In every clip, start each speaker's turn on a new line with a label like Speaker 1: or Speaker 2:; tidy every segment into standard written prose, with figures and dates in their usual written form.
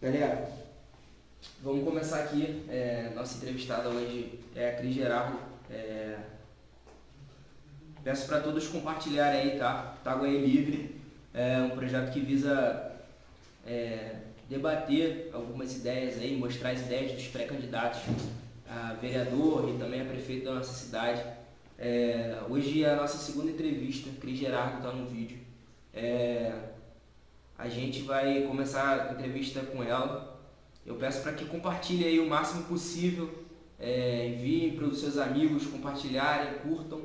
Speaker 1: Galera, vamos começar aqui. Nossa entrevistada hoje é a Cris Gerardo. Peço para todos compartilharem aí, tá? Itaguaí Livre é um projeto que visa debater algumas ideias aí, mostrar as ideias dos pré-candidatos a vereador e também a prefeito da nossa cidade. Hoje é a nossa segunda entrevista, Cris Gerardo está no vídeo. A gente vai começar a entrevista com ela. Eu peço para que compartilhem aí o máximo possível, enviem para os seus amigos compartilharem, curtam.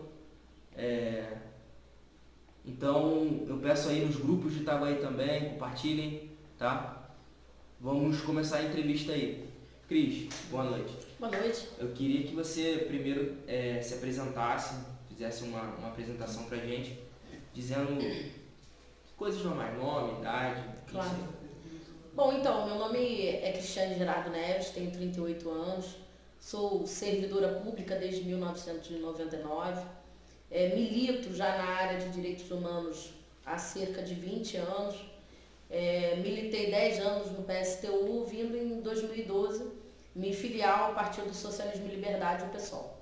Speaker 1: Então eu peço aí nos grupos de Itaguaí também, compartilhem, tá? Vamos começar a entrevista aí. Cris, boa noite.
Speaker 2: Boa noite.
Speaker 1: Eu queria que você primeiro se apresentasse, fizesse uma apresentação pra gente, dizendo coisas normais, nome, idade.
Speaker 2: Claro. Bom, então, meu nome é Cristiane Gerardo Neves, tenho 38 anos, sou servidora pública desde 1999, milito já na área de direitos humanos há cerca de 20 anos, militei 10 anos no PSTU, vindo em 2012 me filiar ao Partido Socialismo e Liberdade, o PSOL.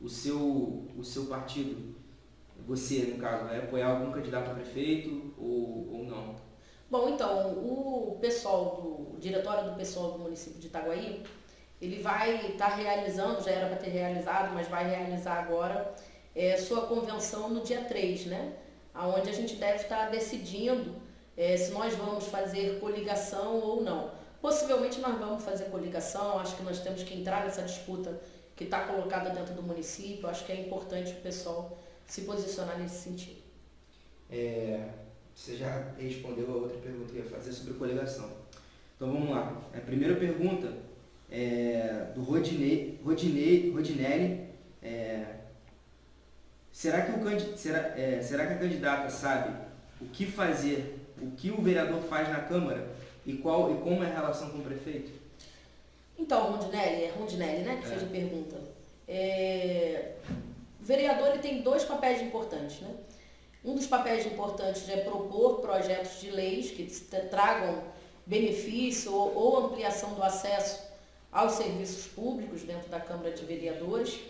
Speaker 1: O seu partido, você, no caso, vai apoiar algum candidato a prefeito ou não?
Speaker 2: Bom, então, o diretório do PSOL do município de Itaguaí, ele vai estar realizando, já era para ter realizado, mas vai realizar agora, sua convenção no dia 3, né? Onde a gente deve estar decidindo se nós vamos fazer coligação ou não. Possivelmente nós vamos fazer coligação, acho que nós temos que entrar nessa disputa que está colocada dentro do município, acho que é importante o pessoal se posicionar nesse sentido.
Speaker 1: Você já respondeu a outra pergunta que eu ia fazer sobre coligação. Então vamos lá. A primeira pergunta é do Rodinelli. Será que a candidata sabe o que fazer, o que o vereador faz na Câmara e como é a relação com o prefeito?
Speaker 2: Então, Rondinelli, né, que fez a pergunta. O vereador ele tem dois papéis importantes, né? Um dos papéis importantes é propor projetos de leis que tragam benefício ou ampliação do acesso aos serviços públicos dentro da Câmara de Vereadores.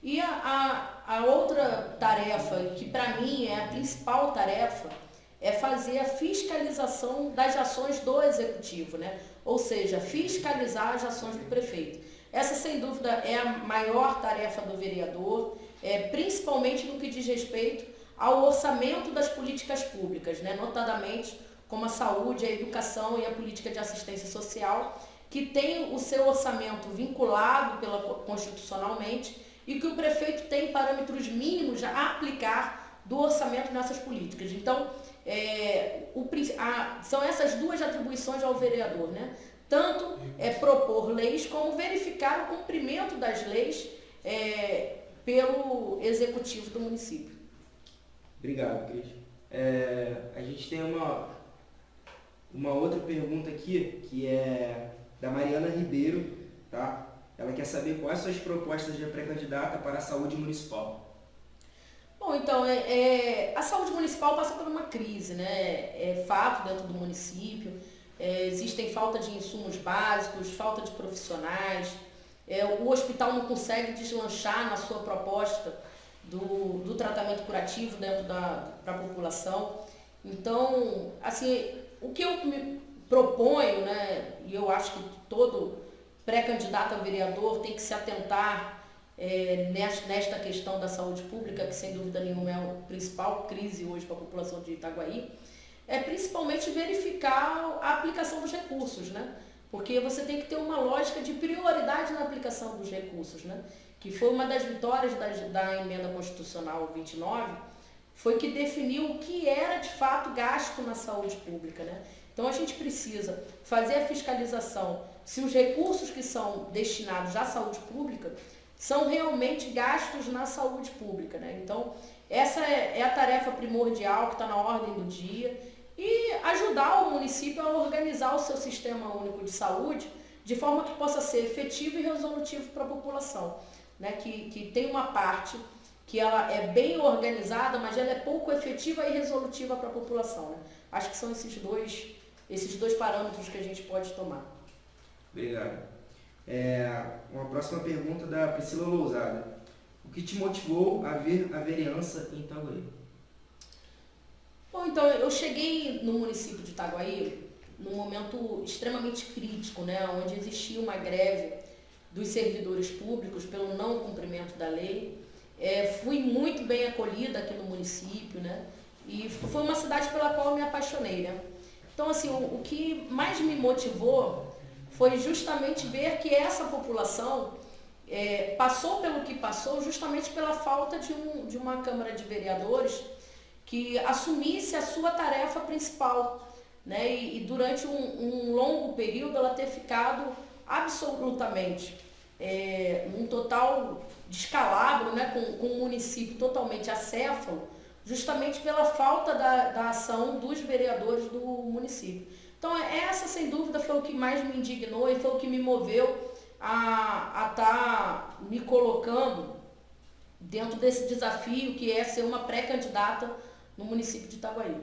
Speaker 2: E a outra tarefa, que para mim é a principal tarefa, é fazer a fiscalização das ações do Executivo, né? Ou seja, fiscalizar as ações do prefeito. Essa, sem dúvida, é a maior tarefa do vereador, principalmente no que diz respeito ao orçamento das políticas públicas, né? Notadamente como a saúde, a educação e a política de assistência social, que tem o seu orçamento vinculado constitucionalmente e que o prefeito tem parâmetros mínimos a aplicar do orçamento nessas políticas. Então, são essas duas atribuições ao vereador, né? Tanto propor leis como verificar o cumprimento das leis pelo executivo do município.
Speaker 1: Obrigado, Cris. A gente tem uma outra pergunta aqui, que é da Mariana Ribeiro, tá? Ela quer saber quais são as propostas de pré-candidata para a saúde municipal.
Speaker 2: Bom, então, a saúde municipal passa por uma crise, né? É fato dentro do município, existem falta de insumos básicos, falta de profissionais, o hospital não consegue deslanchar na sua proposta do tratamento curativo dentro da população. Então, assim, o que eu me proponho, né, e eu acho que todo pré-candidato a vereador tem que se atentar nesta questão da saúde pública, que sem dúvida nenhuma é a principal crise hoje para a população de Itaguaí, é principalmente verificar a aplicação dos recursos, né? Porque você tem que ter uma lógica de prioridade na aplicação dos recursos, né? Que foi uma das vitórias da emenda constitucional 29, foi que definiu o que era de fato gasto na saúde pública, né? Então a gente precisa fazer a fiscalização se os recursos que são destinados à saúde pública são realmente gastos na saúde pública, né? Então essa é a tarefa primordial que está na ordem do dia e ajudar o município a organizar o seu sistema único de saúde de forma que possa ser efetivo e resolutivo para a população, né? Que tem uma parte que que ela é bem organizada, mas ela é pouco efetiva e resolutiva para a população, né? Acho que são esses dois parâmetros que a gente pode tomar.
Speaker 1: Obrigado. Uma próxima pergunta da Priscila Lousada. O que te motivou a ver a vereança em Itaguaí?
Speaker 2: Bom, então, eu cheguei no município de Itaguaí num momento extremamente crítico, né, onde existia uma greve dos servidores públicos pelo não cumprimento da lei. Fui muito bem acolhida aqui no município, né, e foi uma cidade pela qual eu me apaixonei, né. Então, assim, o que mais me motivou foi justamente ver que essa população passou pelo que passou justamente pela falta de uma Câmara de Vereadores que assumisse a sua tarefa principal, né? E durante um longo período ela ter ficado absolutamente num total descalabro, né? Com um município totalmente acéfalo, justamente pela falta da ação dos vereadores do município. Então essa sem dúvida foi o que mais me indignou e foi o que me moveu a estar me colocando dentro desse desafio que é ser uma pré-candidata no município de Itaguaí.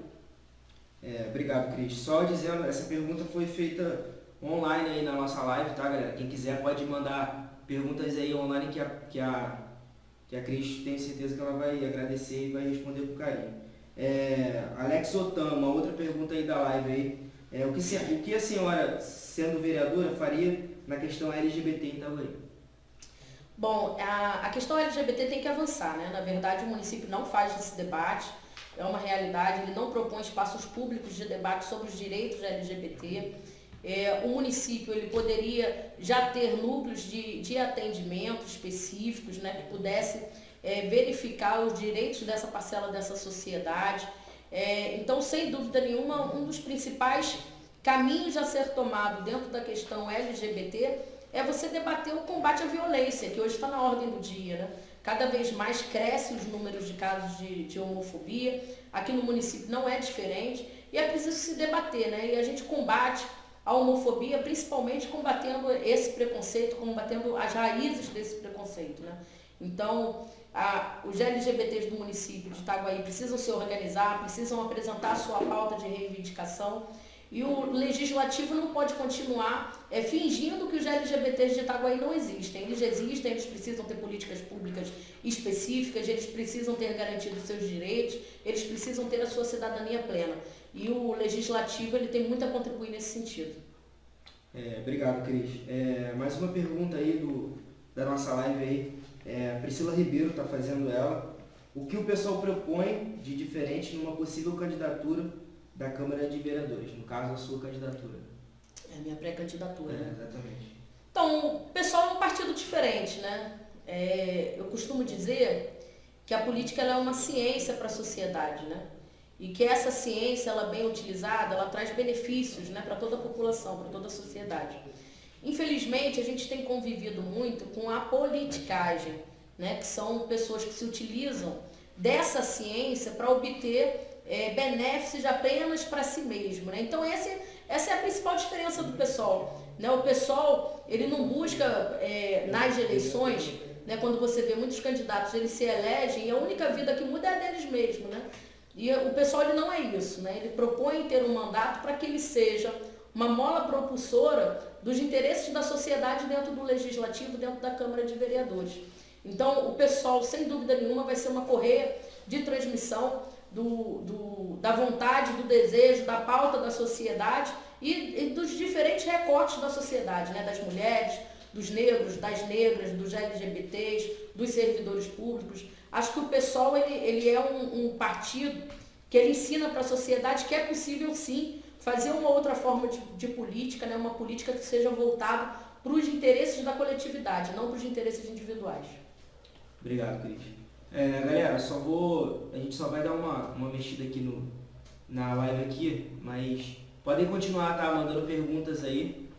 Speaker 1: Obrigado, Cris. Só dizendo, essa pergunta foi feita online aí na nossa live, tá, galera? Quem quiser pode mandar perguntas aí online que a Cris tem certeza que ela vai agradecer e vai responder com carinho. Alex Otam, uma outra pergunta aí da live aí. O que a senhora, sendo vereadora, faria na questão LGBT em Itaguaí?
Speaker 2: Bom, a questão LGBT tem que avançar, né? Na verdade, o município não faz esse debate, é uma realidade, ele não propõe espaços públicos de debate sobre os direitos LGBT. O município ele poderia já ter núcleos de atendimento específicos, né, que pudesse verificar os direitos dessa parcela dessa sociedade. Então, sem dúvida nenhuma, um dos principais caminhos a ser tomado dentro da questão LGBT é você debater o combate à violência, que hoje está na ordem do dia, né? Cada vez mais crescem os números de casos de homofobia, aqui no município não é diferente, e é preciso se debater, né? E a gente combate a homofobia principalmente combatendo esse preconceito, combatendo as raízes desse preconceito, né? Então, os LGBTs do município de Itaguaí precisam se organizar, precisam apresentar a sua pauta de reivindicação, e o legislativo não pode continuar fingindo que os LGBTs de Itaguaí não existem. Eles existem, eles precisam ter políticas públicas específicas, eles precisam ter garantido seus direitos, eles precisam ter a sua cidadania plena. E o legislativo ele tem muito a contribuir nesse sentido.
Speaker 1: Obrigado, Cris. Mais uma pergunta aí da nossa live aí. Priscila Ribeiro está fazendo ela. O que o pessoal propõe de diferente numa possível candidatura da Câmara de Vereadores, no caso a sua candidatura?
Speaker 2: É a minha pré-candidatura.
Speaker 1: Exatamente.
Speaker 2: Então, o pessoal é um partido diferente, né? Eu costumo dizer que a política ela é uma ciência para a sociedade, né? E que essa ciência, ela bem utilizada, ela traz benefícios, né, para toda a população, para toda a sociedade. Infelizmente, a gente tem convivido muito com a politicagem, né, que são pessoas que se utilizam dessa ciência para obter benefícios apenas para si mesmo, né? Então essa é a principal diferença do pessoal, né? O pessoal ele não busca nas eleições, né? Quando você vê muitos candidatos eles se elegem e a única vida que muda é a deles mesmo, né? E o pessoal ele não é isso, né? Ele propõe ter um mandato para que ele seja uma mola propulsora dos interesses da sociedade dentro do legislativo, dentro da Câmara de Vereadores. Então o pessoal sem dúvida nenhuma vai ser uma correia de transmissão da vontade, do desejo, da pauta da sociedade e dos diferentes recortes da sociedade, né? Das mulheres, dos negros, das negras, dos LGBTs, dos servidores públicos. Acho que o PSOL ele é um partido que ele ensina para a sociedade que é possível sim fazer uma outra forma de política, né? Uma política que seja voltada para os interesses da coletividade, não para os interesses individuais.
Speaker 1: Obrigado, Cris. Galera, a gente só vai dar uma mexida aqui na live aqui, mas podem continuar, tá, mandando perguntas aí.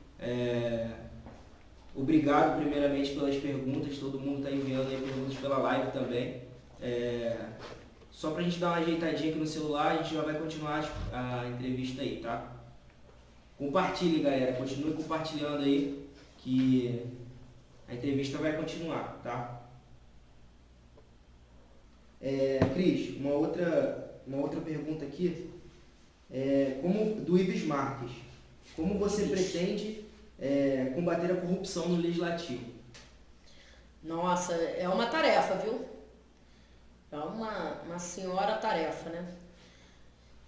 Speaker 1: Obrigado primeiramente pelas perguntas, todo mundo está enviando aí perguntas pela live também. Só pra gente dar uma ajeitadinha aqui no celular, a gente já vai continuar a entrevista aí, tá? Compartilhe, galera, continue compartilhando aí que a entrevista vai continuar, tá? Cris, uma outra pergunta aqui, como do Ives Marques. Como você pretende combater a corrupção no Legislativo?
Speaker 2: Nossa, é uma tarefa, viu? É uma senhora tarefa, né?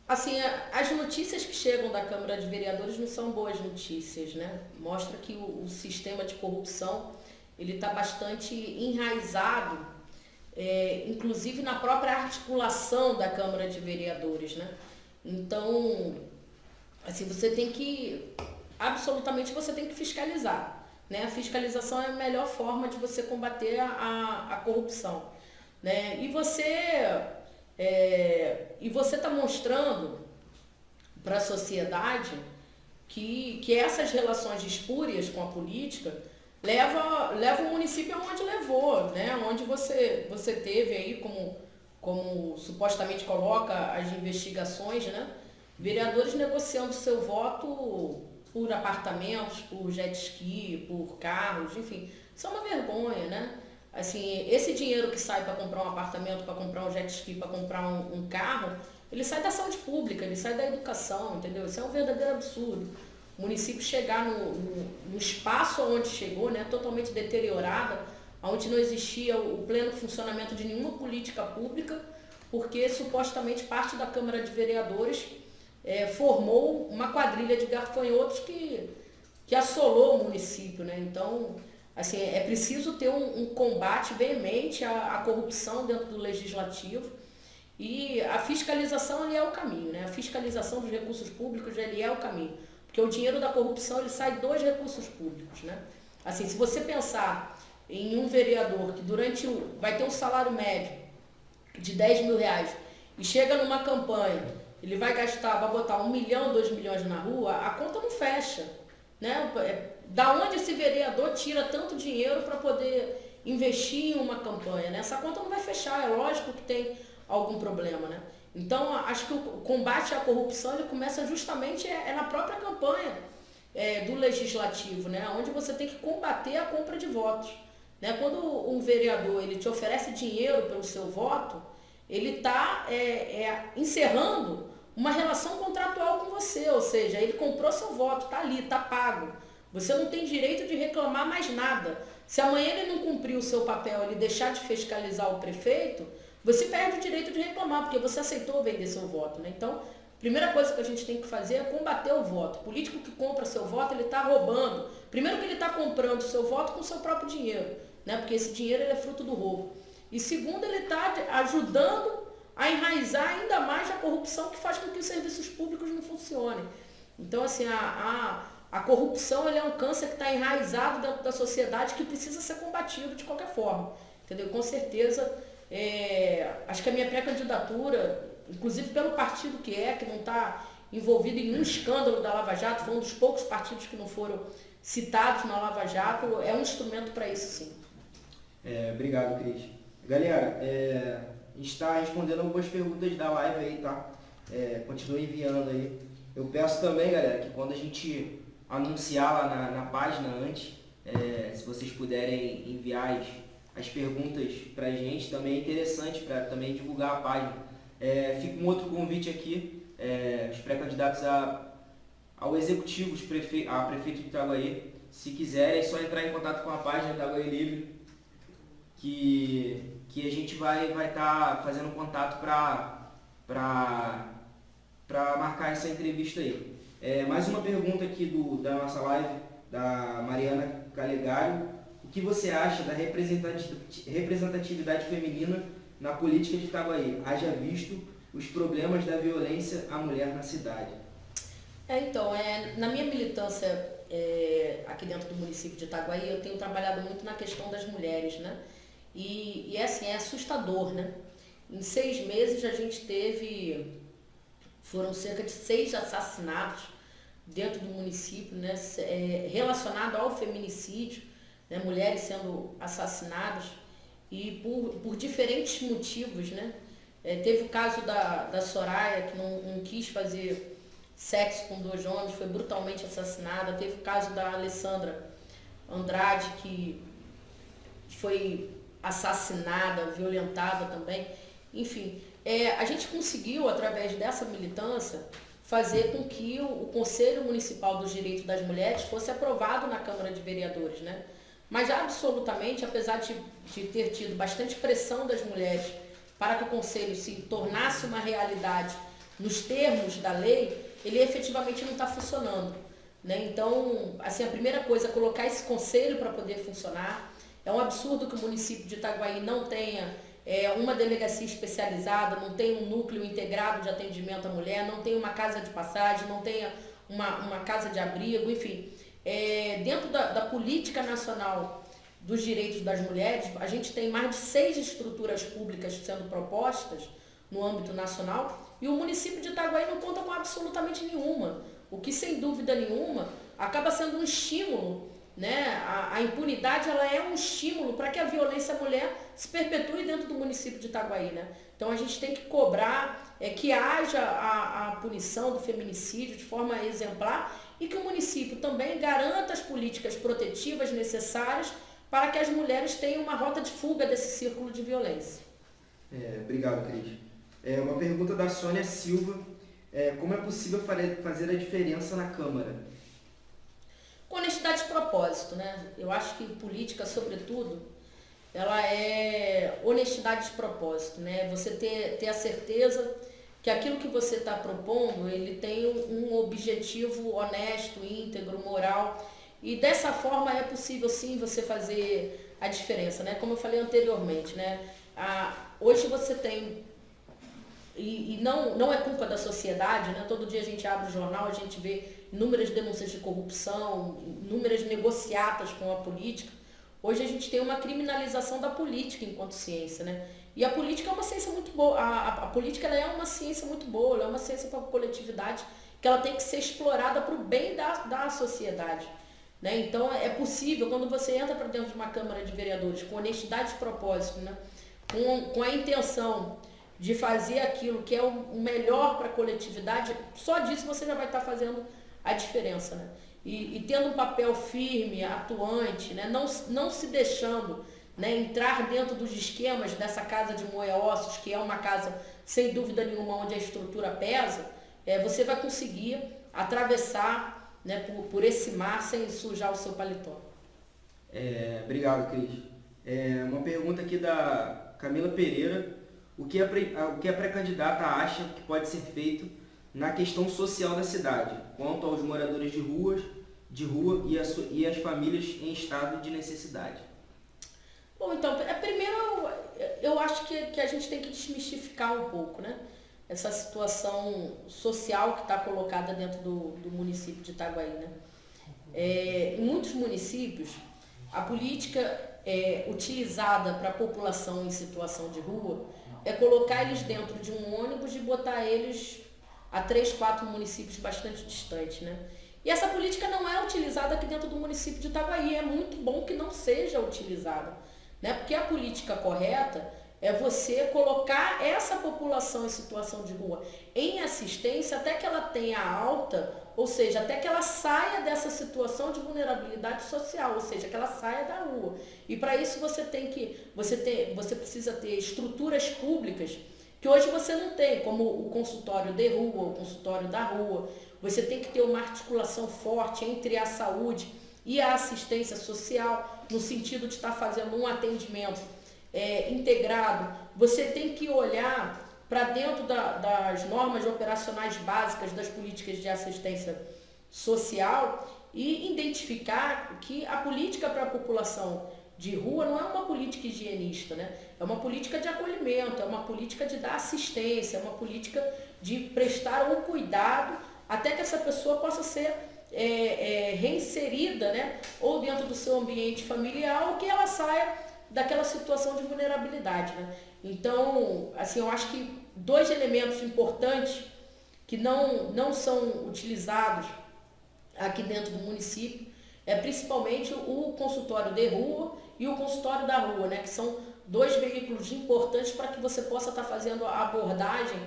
Speaker 2: Assim, as notícias que chegam da Câmara de Vereadores não são boas notícias, né? Mostra que o sistema de corrupção ele está bastante enraizado, inclusive na própria articulação da Câmara de Vereadores, né? Então, assim, absolutamente você tem que fiscalizar, né? A fiscalização é a melhor forma de você combater a corrupção, né? E você está mostrando para a sociedade que essas relações espúrias com a política leva o município aonde levou, né? Onde você teve aí, como supostamente coloca as investigações, né? Vereadores negociando seu voto por apartamentos, por jet ski, por carros, enfim. Isso é uma vergonha, né? Assim, esse dinheiro que sai para comprar um apartamento, para comprar um jet ski, para comprar um carro, ele sai da saúde pública, ele sai da educação, entendeu? Isso é um verdadeiro absurdo. O município chegar no espaço onde chegou, né, totalmente deteriorada, onde não existia o pleno funcionamento de nenhuma política pública, porque supostamente parte da Câmara de Vereadores formou uma quadrilha de gafanhotos que assolou o município, né? Então, assim, é preciso ter um combate veemente à corrupção dentro do legislativo, e a fiscalização ali é o caminho, né? A fiscalização dos recursos públicos ele é o caminho, porque o dinheiro da corrupção ele sai dos recursos públicos, né? Assim, se você pensar em um vereador que vai ter um salário médio de 10 mil reais e chega numa campanha, ele vai botar 1 milhão, 2 milhões na rua, a conta não fecha, né? Da onde esse vereador tira tanto dinheiro para poder investir em uma campanha, né? Essa conta não vai fechar, é lógico que tem algum problema, né? Então, acho que o combate à corrupção ele começa justamente na própria campanha do legislativo, né? Onde você tem que combater a compra de votos, né? Quando um vereador ele te oferece dinheiro pelo seu voto, ele está encerrando uma relação contratual com você, ou seja, ele comprou seu voto, está ali, está pago. Você não tem direito de reclamar mais nada. Se amanhã ele não cumprir o seu papel, ele deixar de fiscalizar o prefeito, você perde o direito de reclamar, porque você aceitou vender seu voto, né? Então, a primeira coisa que a gente tem que fazer é combater o voto. O político que compra seu voto, ele está roubando. Primeiro que ele está comprando seu voto com seu próprio dinheiro, né? Porque esse dinheiro ele é fruto do roubo. E segundo, ele está ajudando a enraizar ainda mais a corrupção que faz com que os serviços públicos não funcionem. Então, assim, a corrupção ele é um câncer que está enraizado dentro da sociedade que precisa ser combatido de qualquer forma, entendeu? Com certeza, acho que a minha pré-candidatura, inclusive pelo partido que não está envolvido em nenhum escândalo da Lava Jato, foi um dos poucos partidos que não foram citados na Lava Jato, é um instrumento para isso, sim.
Speaker 1: Obrigado, Cris. Galera, a gente está respondendo algumas perguntas da live aí, tá? Continua enviando aí. Eu peço também, galera, que quando a gente anunciar lá na página antes, se vocês puderem enviar as perguntas pra gente, também é interessante para também divulgar a página. Fica um outro convite aqui, os pré-candidatos ao executivo, a prefeito de Itaguaí, se quiserem, é só entrar em contato com a página Itaguaí Livre, que a gente vai estar fazendo contato para marcar essa entrevista aí. Mais uma pergunta aqui da nossa live, da Mariana Calegari. O que você acha da representatividade feminina na política de Itaguaí, haja visto os problemas da violência à mulher na cidade?
Speaker 2: Então, na minha militância aqui dentro do município de Itaguaí, eu tenho trabalhado muito na questão das mulheres, né? E assim, é assustador, né? Em 6 meses a gente foram cerca de 6 assassinatos dentro do município, né? Relacionado ao feminicídio, né? Mulheres sendo assassinadas e por diferentes motivos, né? Teve o caso da Soraya, que não quis fazer sexo com 2 homens, foi brutalmente assassinada. Teve o caso da Alessandra Andrade, que foi assassinada, violentada também. enfim. A gente conseguiu, através dessa militância, fazer com que o Conselho Municipal dos Direitos das Mulheres fosse aprovado na Câmara de Vereadores, né? Mas absolutamente, apesar de ter tido bastante pressão das mulheres para que o Conselho se tornasse uma realidade nos termos da lei, ele efetivamente não está funcionando, né? Então, assim, a primeira coisa é colocar esse Conselho para poder funcionar. É um absurdo que o município de Itaguaí não tenha uma delegacia especializada, não tenha um núcleo integrado de atendimento à mulher, não tenha uma casa de passagem, não tenha uma casa de abrigo, enfim. Dentro da política nacional dos direitos das mulheres, a gente tem mais de 6 estruturas públicas sendo propostas no âmbito nacional e o município de Itaguaí não conta com absolutamente nenhuma, o que sem dúvida nenhuma acaba sendo um estímulo, né? A impunidade, ela é um estímulo para que a violência à mulher se perpetue dentro do município de Itaguaí, né? Então a gente tem que cobrar que haja a punição do feminicídio de forma exemplar e que o município também garanta as políticas protetivas necessárias para que as mulheres tenham uma rota de fuga desse círculo de violência.
Speaker 1: Obrigado, Cris. Uma pergunta da Sônia Silva. Como é possível fazer a diferença na Câmara?
Speaker 2: Com honestidade de propósito, né? Eu acho que política, sobretudo, ela é honestidade de propósito, né? Você ter a certeza que aquilo que você está propondo, ele tem um objetivo honesto, íntegro, moral, e dessa forma é possível sim você fazer a diferença, né? Como eu falei anteriormente, né? Hoje você tem, e não é culpa da sociedade, né? Todo dia a gente abre o jornal, a gente vê inúmeras denúncias de corrupção, inúmeras negociatas com a política. Hoje a gente tem uma criminalização da política enquanto ciência, né? E a política é uma ciência muito boa, a política ela é uma ciência muito boa, ela é uma ciência para a coletividade, que ela tem que ser explorada para o bem da sociedade, né? Então é possível, quando você entra para dentro de uma Câmara de Vereadores com honestidade de propósito, né? Com a intenção de fazer aquilo que é o melhor para a coletividade, só disso você já vai estar fazendo a diferença, né? E tendo um papel firme, atuante, né? Não se deixando, né, entrar dentro dos esquemas dessa casa de moer ossos, que é uma casa, sem dúvida nenhuma, onde a estrutura pesa, você vai conseguir atravessar, né, por esse mar sem sujar o seu paletó.
Speaker 1: Obrigado, Cris. Uma pergunta aqui da Camila Pereira. O que a pré-candidata acha que pode ser feito na questão social da cidade, quanto aos moradores de rua e as famílias em estado de necessidade?
Speaker 2: Bom, então, primeiro eu acho que a gente tem que desmistificar um pouco, né? Essa situação social que está colocada dentro do município de Itaguaí, né? Em muitos municípios, a política utilizada para a população em situação de rua é colocar eles dentro de um ônibus e botar eles a 3, 4 municípios bastante distantes, né? E essa política não é utilizada aqui dentro do município de Itaguaí, é muito bom que não seja utilizada, né? Porque a política correta é você colocar essa população em situação de rua em assistência até que ela tenha alta, ou seja, até que ela saia dessa situação de vulnerabilidade social, ou seja, que ela saia da rua. E para isso você precisa ter estruturas públicas que hoje você não tem, como o consultório de rua, o consultório da rua. Você tem que ter uma articulação forte entre a saúde e a assistência social, no sentido de estar fazendo um atendimento integrado. Você tem que olhar para dentro das normas operacionais básicas das políticas de assistência social e identificar que a política para a população de rua não é uma política higienista, né? É uma política de acolhimento, é uma política de dar assistência, é uma política de prestar um cuidado até que essa pessoa possa ser reinserida, né? Ou dentro do seu ambiente familiar, ou que ela saia daquela situação de vulnerabilidade, né? Então, assim, eu acho que 2 elementos importantes que não são utilizados aqui dentro do município principalmente o consultório de rua e o consultório da rua, né? Que são 2 veículos importantes para que você possa estar fazendo a abordagem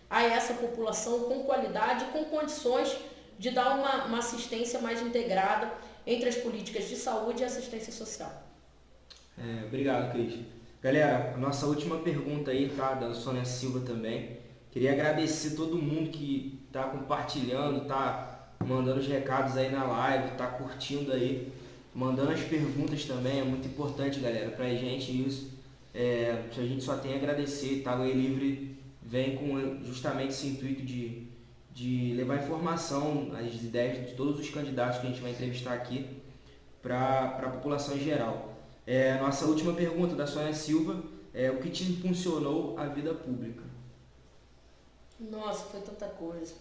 Speaker 2: a essa população com qualidade, com condições de dar uma assistência mais integrada entre as políticas de saúde e assistência social.
Speaker 1: Obrigado, Cris. Galera, a nossa última pergunta aí, tá? Da Sônia Silva também. Queria agradecer todo mundo que tá compartilhando, tá mandando os recados aí na live, tá curtindo aí, mandando as perguntas também. É muito importante, galera, pra gente isso. A gente só tem a agradecer. Itaguaí Livre vem com justamente esse intuito de levar informação, as ideias de todos os candidatos que a gente vai entrevistar aqui para a população em geral. Nossa última pergunta da Sônia Silva é: o que te impulsionou à vida pública?
Speaker 2: Nossa, foi tanta coisa.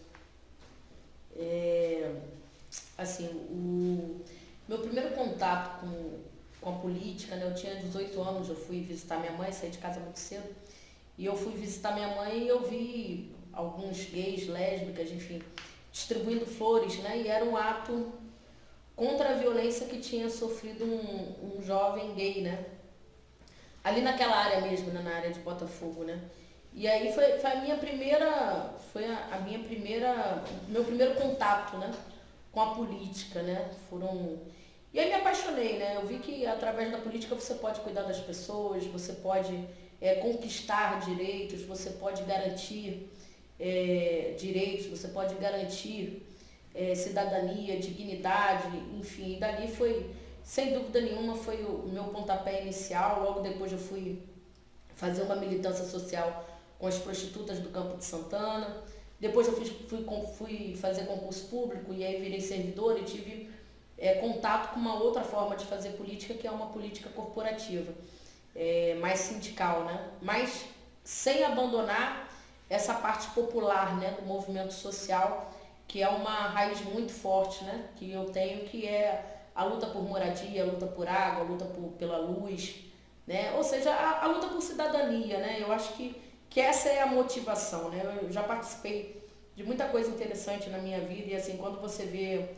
Speaker 2: Assim, o meu primeiro contato com a política, né, eu tinha 18 anos, eu fui visitar minha mãe, saí de casa muito cedo, e eu fui visitar minha mãe e eu vi alguns gays, lésbicas, enfim, distribuindo flores, né, e era um ato contra a violência que tinha sofrido um jovem gay, né, ali naquela área mesmo, né, na área de Botafogo, né. E aí foi a minha primeira, meu primeiro contato, né, com a política, né, E aí me apaixonei, né, eu vi que através da política você pode cuidar das pessoas, você pode conquistar direitos, você pode garantir direitos, você pode garantir cidadania, dignidade, enfim, e dali foi, sem dúvida nenhuma, foi o meu pontapé inicial. Logo depois eu fui fazer uma militância social com as prostitutas do Campo de Santana. Depois eu fui fazer concurso público e aí virei servidora e tive contato com uma outra forma de fazer política, que é uma política corporativa, mais sindical, né? Mas sem abandonar essa parte popular, né, do movimento social, que é uma raiz muito forte, né, que eu tenho, que é a luta por moradia, a luta por água, a luta pela luz, né? Ou seja, a luta por cidadania, né? Eu acho que essa é a motivação, né? Eu já participei de muita coisa interessante na minha vida e assim, quando você vê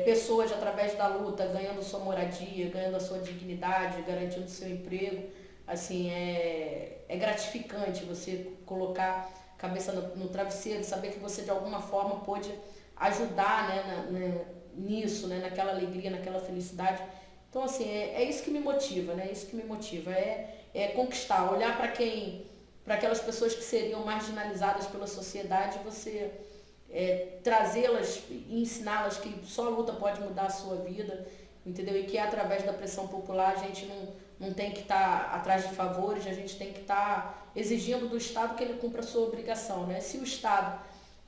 Speaker 2: pessoas através da luta ganhando sua moradia, ganhando a sua dignidade, garantindo seu emprego, assim, é gratificante você colocar a cabeça no travesseiro, saber que você de alguma forma pôde ajudar, né, nisso, né, naquela alegria, naquela felicidade. Então, assim, é isso que me motiva, né? É isso que me motiva, conquistar, olhar para aquelas pessoas que seriam marginalizadas pela sociedade, você trazê-las e ensiná-las que só a luta pode mudar a sua vida, entendeu? E que através da pressão popular a gente não tem que estar atrás de favores, a gente tem que estar exigindo do Estado que ele cumpra a sua obrigação, né? Se o Estado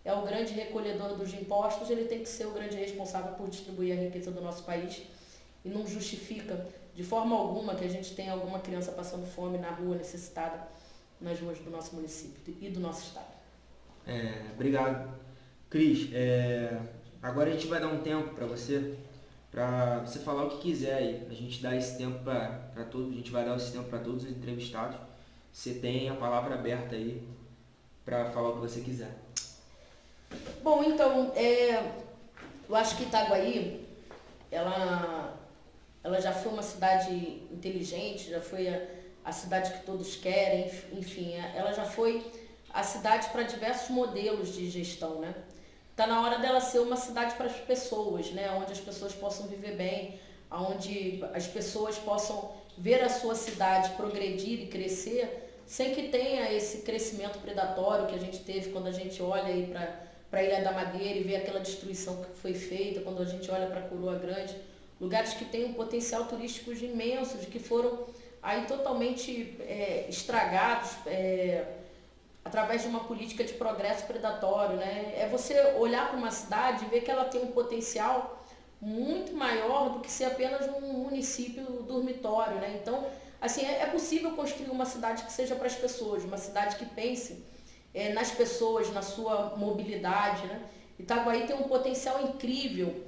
Speaker 2: é o grande recolhedor dos impostos, ele tem que ser o grande responsável por distribuir a riqueza do nosso país, e não justifica de forma alguma que a gente tenha alguma criança passando fome na rua, necessitada, nas ruas do nosso município e do nosso estado.
Speaker 1: Obrigado. Cris, agora a gente vai dar um tempo para você falar o que quiser aí. A gente dá esse tempo para todos, a gente vai dar esse tempo para todos os entrevistados. Você tem a palavra aberta aí para falar o que você quiser.
Speaker 2: Bom, então, eu acho que Itaguaí, ela já foi uma cidade inteligente, já foi a cidade que todos querem, enfim, ela já foi a cidade para diversos modelos de gestão, né? Está na hora dela ser uma cidade para as pessoas, né? Onde as pessoas possam viver bem, onde as pessoas possam ver a sua cidade progredir e crescer, sem que tenha esse crescimento predatório que a gente teve quando a gente olha aí para a Ilha da Madeira e vê aquela destruição que foi feita, quando a gente olha para a Coroa Grande, lugares que têm um potencial turístico imenso, de que foram aí totalmente estragados através de uma política de progresso predatório, né? É você olhar para uma cidade e ver que ela tem um potencial muito maior do que ser apenas um município dormitório, né? Então, assim, é possível construir uma cidade que seja para as pessoas, uma cidade que pense nas pessoas, na sua mobilidade, né? Itaguaí tem um potencial incrível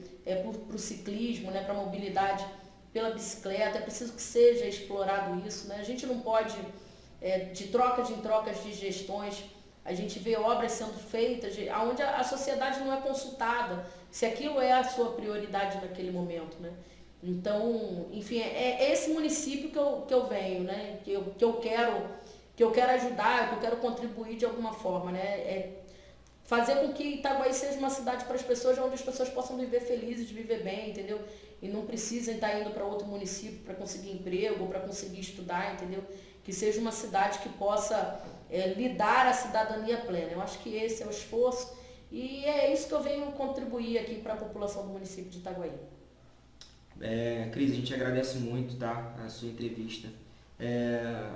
Speaker 2: para o ciclismo, né? Para a mobilidade pela bicicleta, é preciso que seja explorado isso, né? A gente não pode, de trocas em trocas de gestões, a gente vê obras sendo feitas onde a sociedade não é consultada, se aquilo é a sua prioridade naquele momento, né? Então, enfim, é esse município que eu venho, né? Que eu quero ajudar, que eu quero contribuir de alguma forma, né? Fazer com que Itaguaí seja uma cidade para as pessoas, onde as pessoas possam viver felizes, viver bem, entendeu? E não precisem estar indo para outro município para conseguir emprego, ou para conseguir estudar, entendeu? que seja uma cidade que possa lhe dar a cidadania plena. Eu acho que esse é o esforço e é isso que eu venho contribuir aqui para a população do município de Itaguaí.
Speaker 1: Cris, a gente agradece muito, tá, a sua entrevista.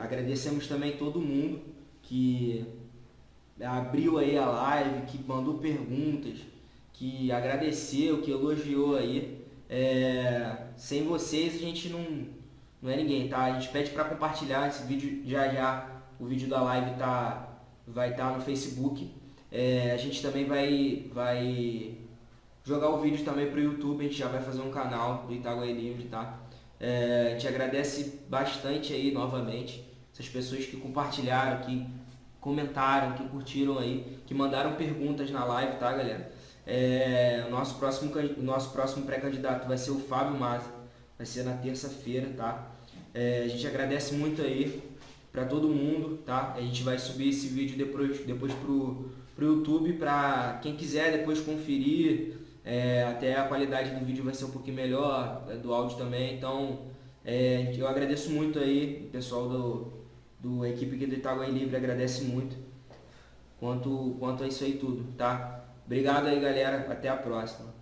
Speaker 1: Agradecemos também todo mundo que abriu aí a live, que mandou perguntas, que agradeceu, que elogiou aí. Sem vocês a gente não é ninguém, tá? A gente pede para compartilhar esse vídeo já. O vídeo da live vai estar no Facebook. A gente também vai jogar o vídeo também para o YouTube. A gente já vai fazer um canal do Itaguaí Livre, tá? A gente agradece bastante aí novamente essas pessoas que compartilharam, que comentaram, que curtiram aí, que mandaram perguntas na live, tá, galera? O nosso próximo pré-candidato vai ser o Fábio Maza, vai ser na terça-feira, tá? A gente agradece muito aí para todo mundo, tá? A gente vai subir esse vídeo depois pro YouTube, para quem quiser depois conferir. Até a qualidade do vídeo vai ser um pouquinho melhor, do áudio também. Então, eu agradeço muito aí, o pessoal do equipe aqui do Itaguaí Livre agradece muito quanto a isso aí tudo, tá? Obrigado aí, galera. Até a próxima.